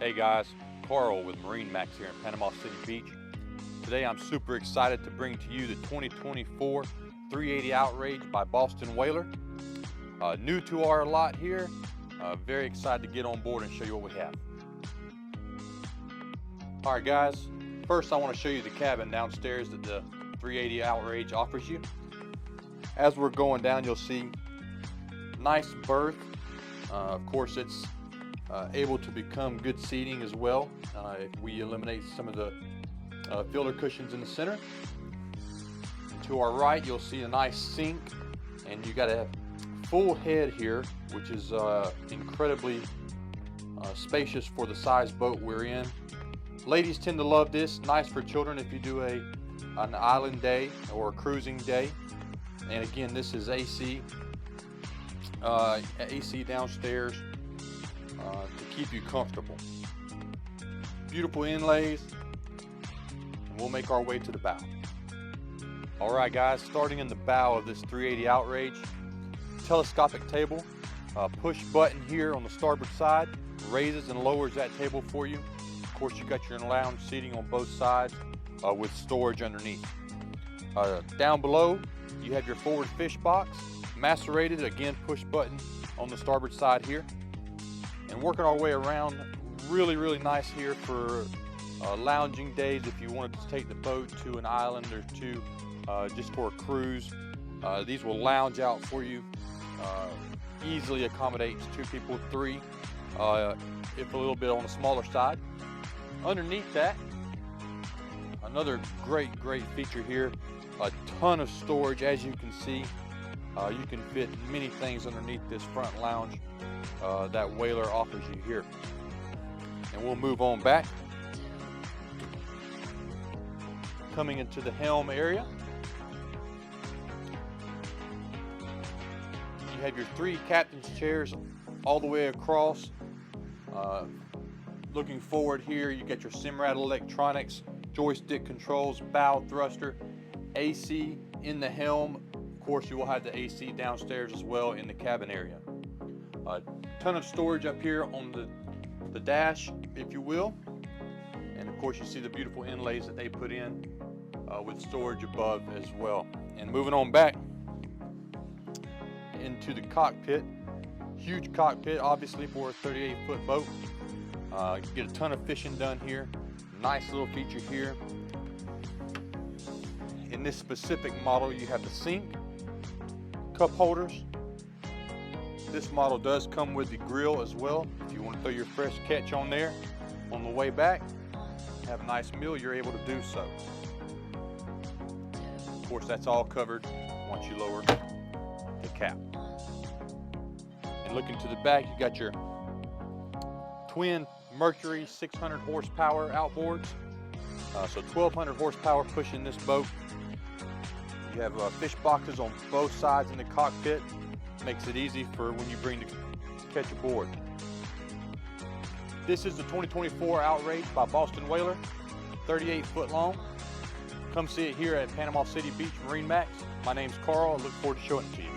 Hey guys, Carl with MarineMax here in Panama City Beach. Today I'm super excited to bring to you the 2024 380 Outrage by Boston Whaler. New to our lot here, very excited to get on board and show you what we have. Alright guys, first I want to show you the cabin downstairs that the 380 Outrage offers you. As we're going down, you'll see nice berth. Of course it's able to become good seating as well if we eliminate some of the filler cushions in the center. And to our right you'll see a nice sink, and you got a full head here, which is incredibly spacious for the size boat we're in. Ladies tend to love this. Nice for children if you do an island day or a cruising day. And again, this is AC downstairs to keep you comfortable. Beautiful inlays, and we'll make our way to the bow. Alright guys, starting in the bow of this 380 Outrage, telescopic table, push button here on the starboard side, raises and lowers that table for you. Of course you got your lounge seating on both sides with storage underneath. Down below you have your forward fish box, macerated, again push button on the starboard side here. And working our way around, really nice here for lounging days if you wanted to take the boat to an island or two just for a cruise. These will lounge out for you, easily accommodates 2 people, 3 if a little bit on the smaller side. Underneath that, another great feature here, a ton of storage. As you can see, you can fit many things underneath this front lounge that Whaler offers you here. And we'll move on back. Coming into the Helm area, you have your 3 captain's chairs all the way across. Looking forward here, you get your Simrad electronics, joystick controls, bow thruster, AC in the Helm. Of course, you will have the AC downstairs as well in the cabin area. A ton of storage up here on the dash, if you will. And of course, you see the beautiful inlays that they put in with storage above as well. And moving on back into the cockpit. Huge cockpit, obviously, for a 38-foot boat. You get a ton of fishing done here. Nice little feature here. In this specific model, you have the sink, cup holders. This model does come with the grill as well. If you want to throw your fresh catch on there on the way back, have a nice meal, you're able to do so. Of course, that's all covered once you lower the cap. And looking to the back, you got your twin Mercury 600 horsepower outboards. So 1200 horsepower pushing this boat. You have fish boxes on both sides in the cockpit. Makes it easy for when you bring the catch aboard. This is the 2024 Outrage by Boston Whaler, 38 foot long. Come see it here at Panama City Beach MarineMax. My name's Carl. I look forward to showing it to you.